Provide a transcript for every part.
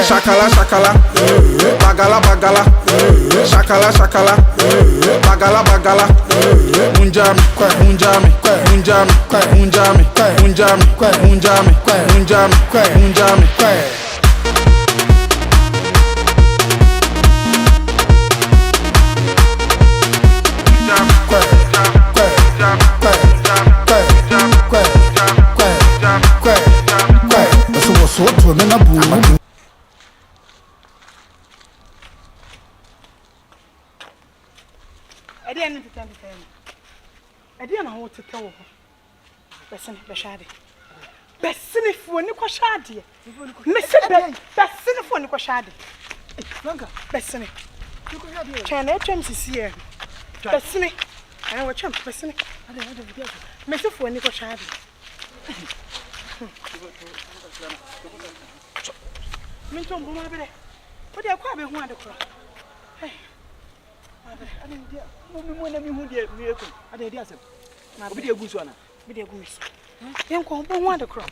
Shakala, shakala, bagala, bagala, shakala, shakala, bagala, bagala, munjami, munjami, munjami, munjami, munjami, munjami, munjami, munjami. I didn't intend to tell you. I didn't know what to tell her. Bessin, Beshadi. Bessin for Nicoshadi. Miss Bessin for Nicoshadi. Bessin. China James is here. Bessin. I will champ Bessin. I don't know. Miss for Nicoshadi. Minton Bumabere. But they are quite a wonderful. I didn't dare. Who did miracle? I did yes. My video goose one. Video goose. Young Combo wonder crop.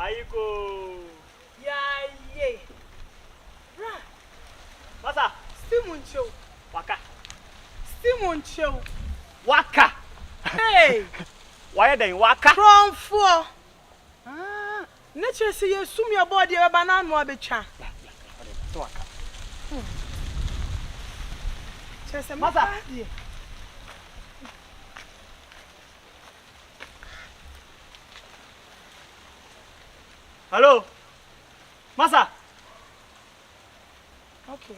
Aiko. Yeah. Right. Masa. Steamon show. Waka. Steamon show. Waka. Hey. Why then waka? From four. Ah. Nature say you assume your body a banana or becha. Waka. Masa. Hello. Masa. Okay.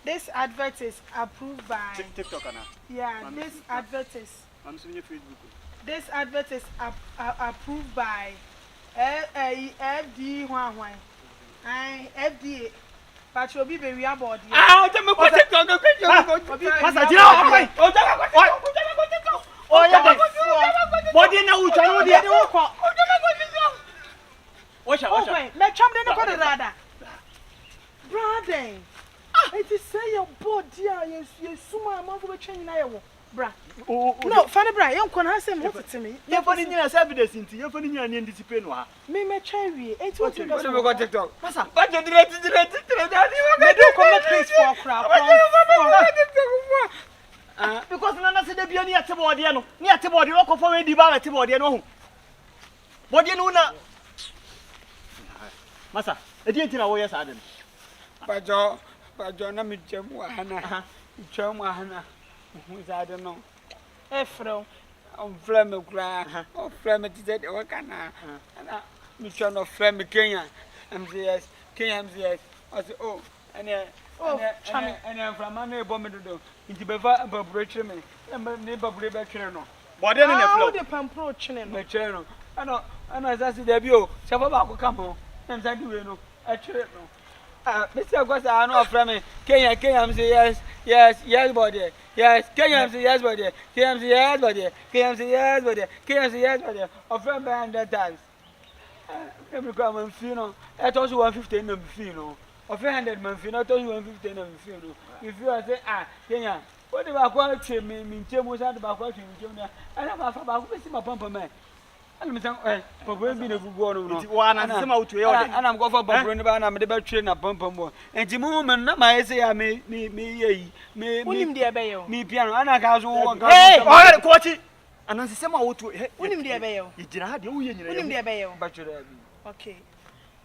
This advert is approved by TikTok ana. Yeah, this advert is. I'm seeing your Facebook. This advert is approved by FD Huawei. FDA. But you'll be very about you. Ah, tell me what TikTok. Masa, jina. Oh, yeah. Body na ucha no dia. Watch out. Me cham de no ko rada. Brother. It is say your body you suma am go betwe nyina ye wo. bra. No, funny bra, you kon ha sem what to me. You funny nyina evidence nti. You funny nyina ni discipline no ha. Me cherry. Enti what you What do we go TikTok? Masa. What you direct? Me do come place for crowd. Because nana say dey bia ni ate body no. Ni ate body no ko for we di ba ate body no ho. Body no na. Masa, edi enti na wo yes ade. Pajo na mi chemu hana. Chemu hana. Hu zade no. Efro. On flame kra. On flame ti zade o kana. Ana mi chwa no flame Kenya. MCS. Kenya MCS. I say oh, and from my bomb do. Inti befa babure me. Ne babure be twere no. Body no na flow. How the pampro chine no. Me twere no. Ana za si da bi o. Sefa ba ko kam ho. Em sa di we no. A twere no. Mr. Gosa, I know from me. Kenya, I'm say yes, body. Yes, Kenya, I'm say yes, body. Kenya, I'm say yes, body. Kenya, I'm say yes, body. Kenya, I'm say yes, body. Of friend by 100 times. Every come and feel no. I told you 150 no feel no. Of 100 man feel no. I told you 150 no feel no. If you say Kenya, what the back one to me, Chemo sat back one to me. I have a back to see my pump man. I'm saying, for when being a good one, one and some out to you, and I'm going for Babrun, and I'm the better train up pump more. And the moment, not my say, I may, me piano, and I can't walk. Hey, all right, coach. And I say, some out to him, dear bayo. You did not do you, dear bayo. But you okay.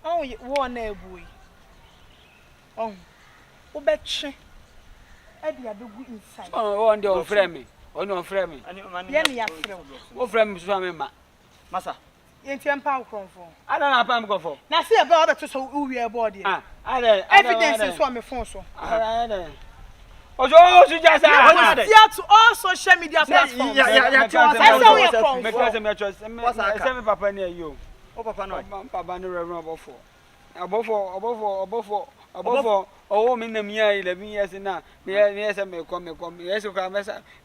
Oh, you one boy. Oh, Obetche. Eddie, I do good inside. Oh, on the frame me. Oh, no, frame me. What frame is from Masa. Yenti empa ukronfo. I don't have time go for. Na see about that so we are body. Evidence is on my phone so. Oh, you just to all social media platforms. Yeah. Papa near you. Oh, Papa no. Papa no above oh, me name here 11 years now. Me yes, I may come. Yes, you come.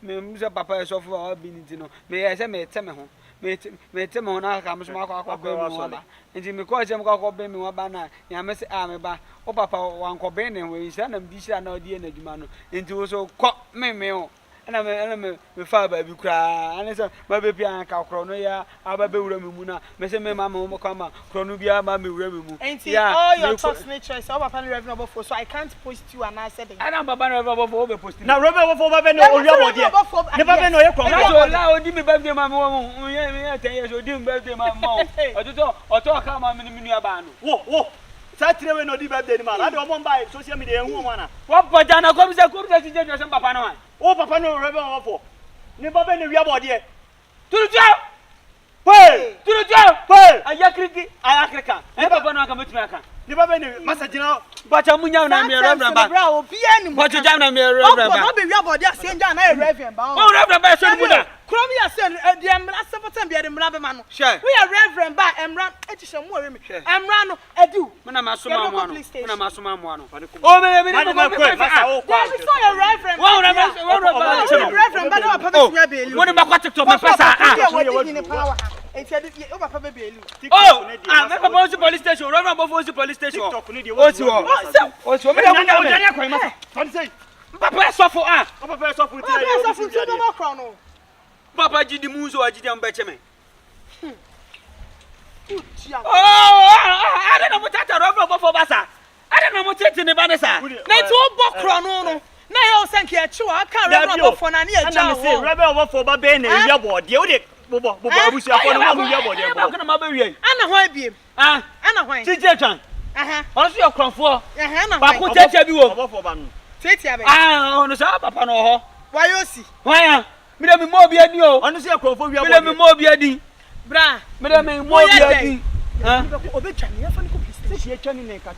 Me Papa is off for being no. Me yes, I may tell me home. Me tell me na ka mso akwa be mi wa nti me ko jem akwa be mi wa ba na ya me se me ba o papa wan ko be ne we sha na bi sha na odi na djuma no nti wo so ko me o na me fa ba bi kra ani se ma be pia ka kro no ya aba be wura me mu na me se me ma mo ko ma kro no bia ma me wura me mu nti all your thoughts nature so papa no revenue above so I can't post you and I said ana papa no revenue above be post na revenue above ba be no ori abode never be no ye kro so la odi me birthday ma mo ye 10 years odi me birthday ma mo oto ka ma me nu aba no wo sa tire we no di birthday ni ma na de omo ba social media ehun mo na wo poja na ko bi se ti je papa no o papa no revenue above ni ba be no wi abode turujo ayakriki ayakrika papa no aka metumi aka ni ba be no masa gina bacha munya na me reverend ba bra obi ani mu bacha jam na me reverend ba no be wi abode ase nja na reverend ba o reverend ba so ni muda krom ya se de emra sepotan bia de emra be ma no we are reverend ba emra etisha mu we me emra no edu me na masoma mu ano o me masa o kwa so your reverend wo reverend ba no papa be sia be elu wo ba kwa TikTok me pesa oh papa be elu me papa on police station reverend bo on police station TikTok ni de o si wo me na nya kwa masa fon say papa so for papa so for ti no crown no papa jidi muzo ajidi ambeche me I don't know what that rubber for basa. I don't know what it in the banasa. Na to bo crown no na yo sanke a chi wa ka rubber for na na ja ho rubber for ba be na wi abode o de bobo abusu afọ no mo wi abode e ba kana ma be wi ana ho abiem ana ho ti je twan on so your kronfo ana ba ko cheche bi wo bobo ba no tete abe on so papa no ho wa yo si wa mi de mi mo bi adi o on so your kronfo wi abode mi de mi mo bi adi bra mi de mi mo bi adi obetwa ni ya fa ni ko please se ye twa ni ne ka